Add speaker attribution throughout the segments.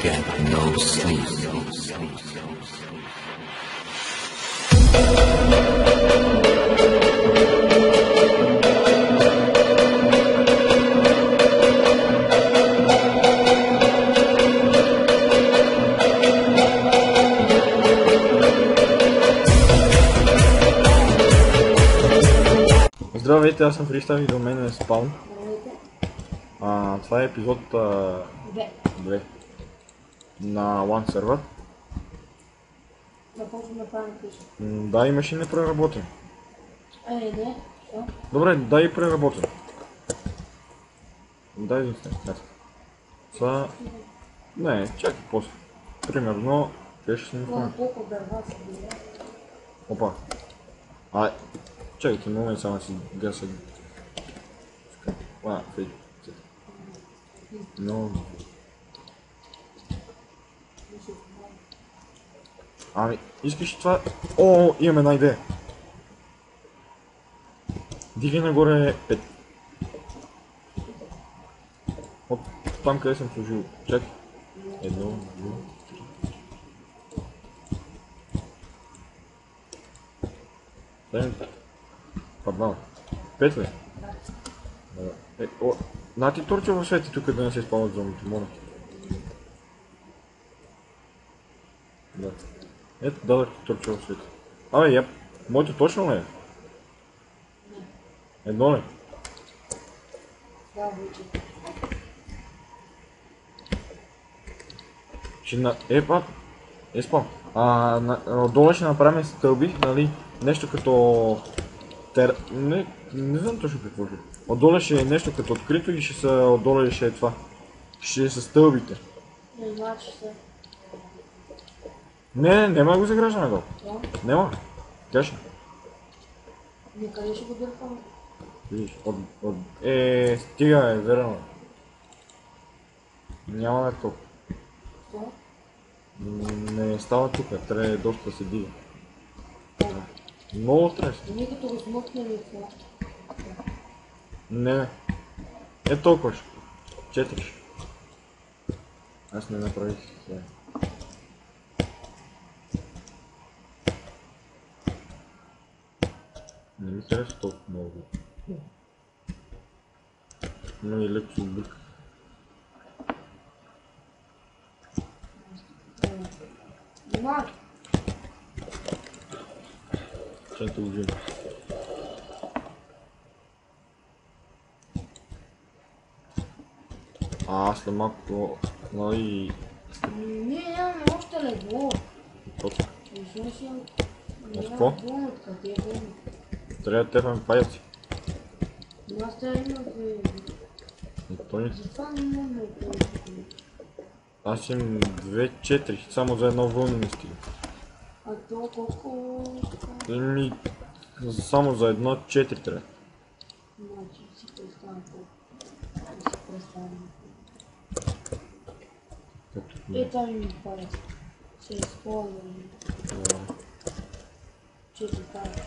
Speaker 1: get no sleep.
Speaker 2: Здравейте, аз съм Христав и до мен е Спаун. Това е епизод 2 на One сервер.
Speaker 3: Да почвам да правим къща.
Speaker 2: Да, имаше не преработен.
Speaker 3: Не, що?
Speaker 2: Добре, дай и преработен. Дай един след. Това... Не, чакай после. Примерно, къде ще сме
Speaker 3: Това толкова дърва са били.
Speaker 2: Опа. Чакайте, момент само си гаса. Фейк. Но... искаш това... Имаме една идея. Дигай нагоре 5. От там къде съм сложил. Чакай. 1, 2, 3. Паднал. 5 ли? На ти торча в свети тук да не се изпълнят зомбите, моля. Да. Ето, дадах ти торча в свети. Моето точно ли е? Едно ли?
Speaker 3: Да, вече.
Speaker 2: Спам. Отдолу ще направим стълби, нали? Нещо като... Не знам точно какво ще. Отдолу ще е нещо като открито и ще са... Отдолу ще е това. Ще са стълбите.
Speaker 3: Не значи се.
Speaker 2: Няма го заграждаме долу. Няма. Каша.
Speaker 3: Къде ще го дърпаме?
Speaker 2: Видиш, стига е, верно. Няма да е толкова.
Speaker 3: Що?
Speaker 2: Не става тук, трябва доста да се дига. Много стрес.
Speaker 3: Ние като го смъкнем и това.
Speaker 2: Не. Толкова ще. 4. Аз не направих сега. Не ми харесва толкова много. Но и леко се обърка.
Speaker 3: Внимай!
Speaker 2: Чакайте го взимам. Аз след малко...
Speaker 3: Ние нямаме още легло.
Speaker 2: Точно.
Speaker 3: Няма болнат, къде е болнат?
Speaker 2: Трябва да тепаме паяци.
Speaker 3: Аз трябва да имам затова не мога да го.
Speaker 2: Аз имам 2-4, само за едно вълно не стига.
Speaker 3: А то колко...
Speaker 2: Само за едно 4 трябва.
Speaker 3: Значи си представям колко. Там има палец. Се използвам. 4 палец.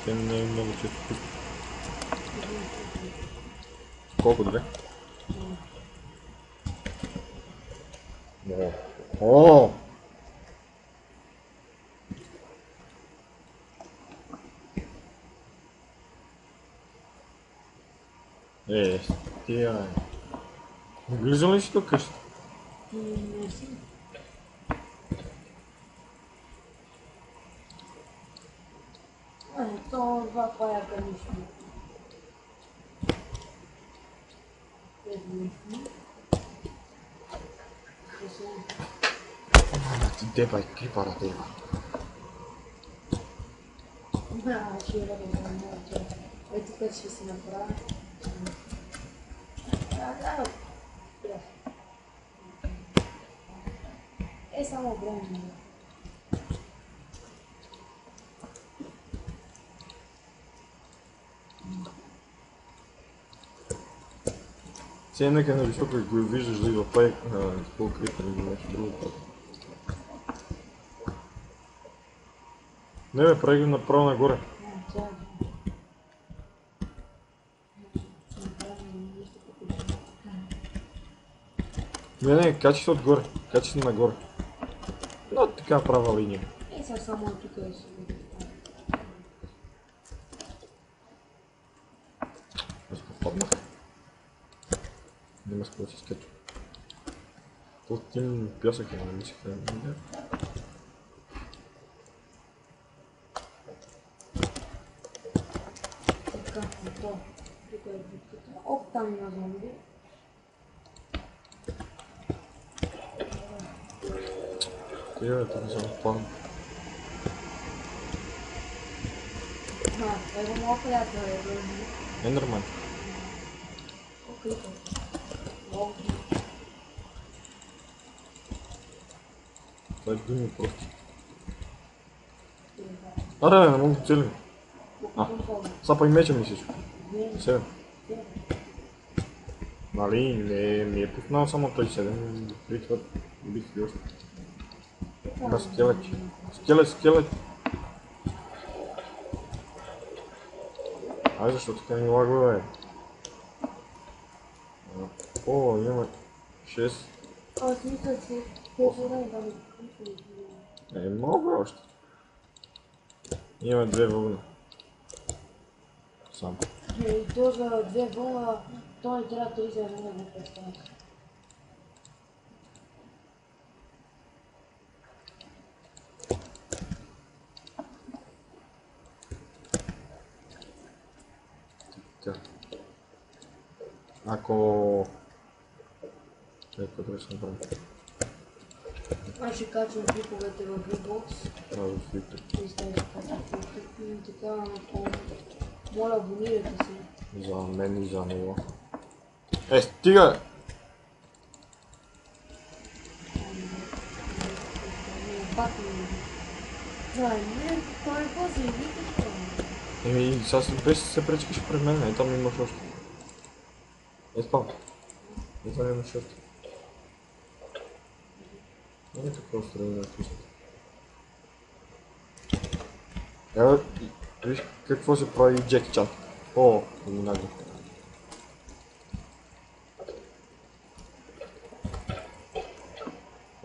Speaker 2: Не е много често. Колко 2? Стига. Влизал ли си тук къщата?
Speaker 3: Не си. То два паяка нищо.
Speaker 2: Ти дебай, крипара деба.
Speaker 3: Ще я да го ето къде ще си направя. Само време.
Speaker 2: Сега нека на високо и го виждаш да идва пай по-крипен или нещо друго. Не бе, прави го направо нагоре. Не, качи се отгоре. Качи се нагоре. Но така права линия.
Speaker 3: Сега само тук да си види.
Speaker 2: Аз попаднах. Няма с какво си скача. Тут тим пясък е, не мислих да.
Speaker 3: Така, готово. Тук е битката. Оп, там има зомби.
Speaker 2: Тук не съм план.
Speaker 3: Его малко приятел е.
Speaker 2: Е нормално.
Speaker 3: Окей. Много.
Speaker 2: Това е думи просто. Аре, не мога да целим. Сапа и меча ми всичко. Седем. Нали, не ми е пуснал само той 7. При това бих и още. Има скелети. Скелет. Ай, защо така ми лагва, бе? О, има 6.
Speaker 3: Смисъл си. По-добре да ми
Speaker 2: Мога още. Има 2 вълни. Само.
Speaker 3: И то за 2 вълна, то не трябва 30 вълна да представя.
Speaker 2: Така. Ако... Какво трябва да се направи?
Speaker 3: Аз ще качвам клиповете в Xbox.
Speaker 2: В YouTube.
Speaker 3: И ще качвам клиповете и така, но моля, абонирайте се.
Speaker 2: За мен и за него. Стига!
Speaker 3: Пак не не, това е после, видите
Speaker 2: Сега без се пречкаш пред мен, там имаш още. Там. Там имаш още. Не е такова строение на къщата. Ева, виж какво се прави Джеки Чан. О, нагло.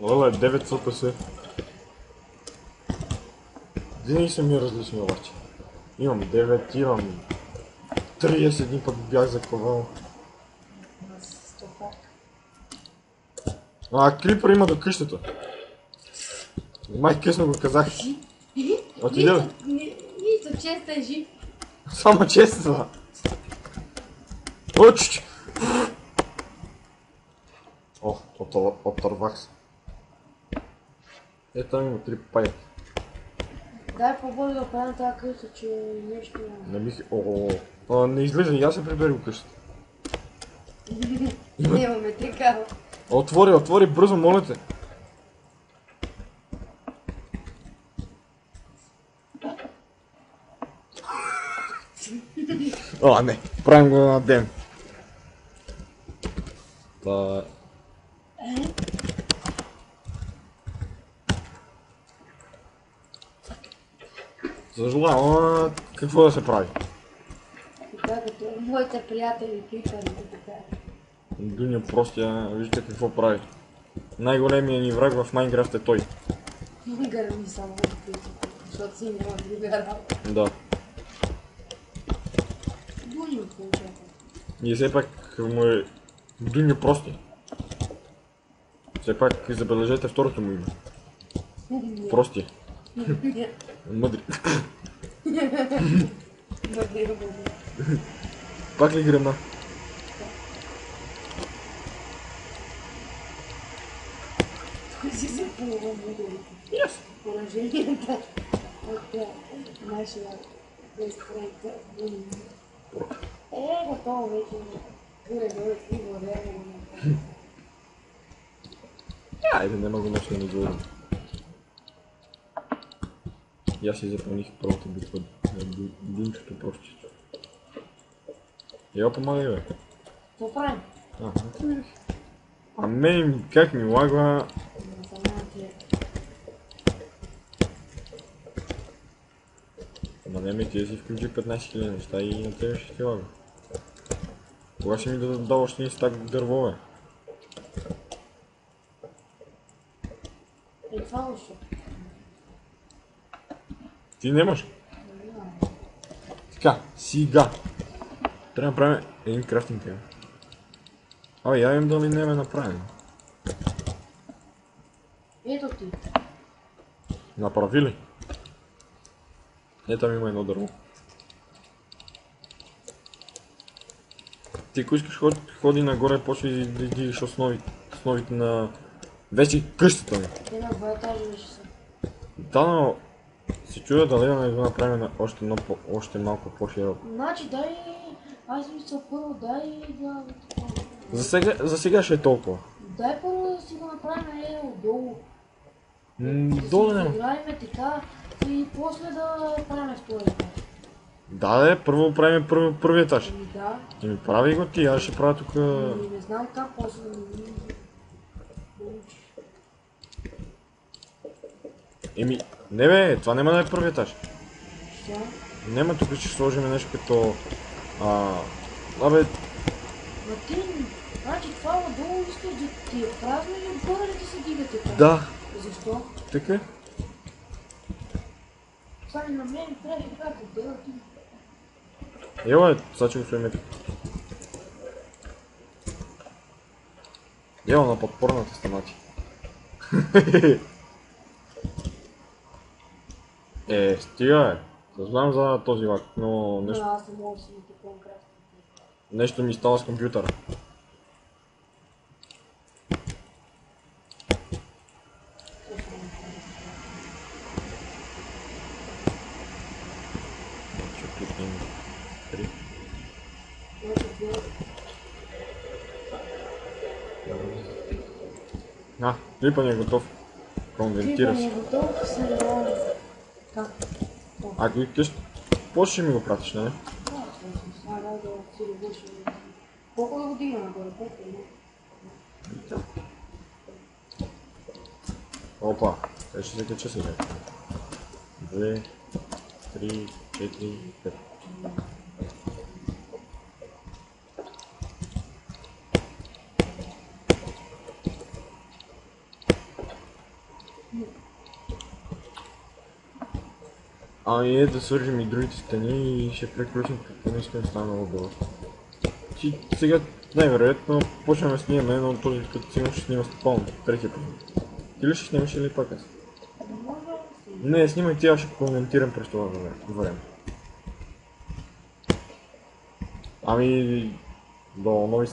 Speaker 2: Леле, 9 СПС. Винаги са ми различни обаче. Имам 9, имам 30 дни пък бях заковал. Крипър има до къщата. Май късно го казах. Отиде ли?
Speaker 3: Нито честа е жив.
Speaker 2: Само честа. Очич! О, отървах се. Там има 3 пайки.
Speaker 3: Дай по-бързо да правим тази къща, че нещо...
Speaker 2: Не бих... не излизай, аз се прибери от къщата.
Speaker 3: Имаме 3 кара.
Speaker 2: Отвори, бързо, моля те. Не, правим го на ден. Съжалявам, какво да се прави?
Speaker 3: Така като моите приятели клипари така.
Speaker 2: Дуня простия, вижте какво прави. Най-големият ни враг в Майнкрафт е той.
Speaker 3: Гърми само от писата, защото си няма друга работа.
Speaker 2: Да.
Speaker 3: Дуня получава.
Speaker 2: И все пак му е Дуня простия. Все пак забележете второто му име. Простия. Мъдри.
Speaker 3: Мъдри.
Speaker 2: Пак ли гръмна?
Speaker 3: Той си се полува мъдри. Пораженията от нашия безпредта. Готово вече. Горе-долу и благодаря.
Speaker 2: Айде, няма го нещо да не говорим. И аз си запълних първата битва на Динчото простиче. Я помагай, бе.
Speaker 3: Какво правим?
Speaker 2: Мен как ми лагва... Не ми ти да си включи 15 000 неща и на тебе ще ти лага. Кога ще ми да още ни стак дърво, бе?
Speaker 3: това лошо.
Speaker 2: Ти нямаш. Така, сега. Трябва да направим един крафтинг тема. Абе, я видим дали не е направено.
Speaker 3: Ето ти.
Speaker 2: Направи ли? Ето там има едно дърво. Ти ако искаш ходи нагоре, почва да издигаш основите на вече къщата ми.
Speaker 3: Те на 2 етажа вече са.
Speaker 2: Да, но се чудя дали да не го направим на още малко по-широко.
Speaker 3: Значи дай... Аз мисля първо дай да...
Speaker 2: За сега ще е толкова.
Speaker 3: Дай първо да си го направим отдолу.
Speaker 2: Долу
Speaker 3: Да
Speaker 2: няма.
Speaker 3: си играем така и после да правим втори етаж.
Speaker 2: Да, първо правим първи етаж.
Speaker 3: Ами да.
Speaker 2: И ми прави го ти, аз ще правя тук...
Speaker 3: Ами не знам как после да ми получиш.
Speaker 2: Еми, не бе, това няма да е първи етаж.
Speaker 3: Що?
Speaker 2: Няма, тук ще сложим нещо като... Абе,
Speaker 3: Ма ти... Значи това отдолу искаш да ти е празно и отгоре да ти се дига така.
Speaker 2: да,
Speaker 3: Защо?
Speaker 2: така.
Speaker 3: Това не на мен трябва да правя отдела ти.
Speaker 2: Ева, сега че го сложим тук. Ева на подпорната стена ти. Стига е. Знам за този лак, но
Speaker 3: Но аз не мога да си купувам красни.
Speaker 2: нещо ми става с компютъра. Ще кликнем 3. Клипът ни е готов. Конвентира
Speaker 3: Клипът ми
Speaker 2: се.
Speaker 3: е готов, сега... Как?
Speaker 2: Ако искаш, после ще ми го пратиш, нали?
Speaker 3: Сега да си ревуши. Колко да го дигна нагоре? Колко е?
Speaker 2: Опа, те ще се кача сега. 2, 3, 4, 5. Ами е да свържим и другите стени и ще приключим, като не искам да стана много дълго. Сега най-вероятно почваме да снимаме, но този като сигурно ще снима пълно, третия път. Ти ли ще снимаш или пак аз? Не, снимай ти, аз ще коментирам през това време. Ами, до нови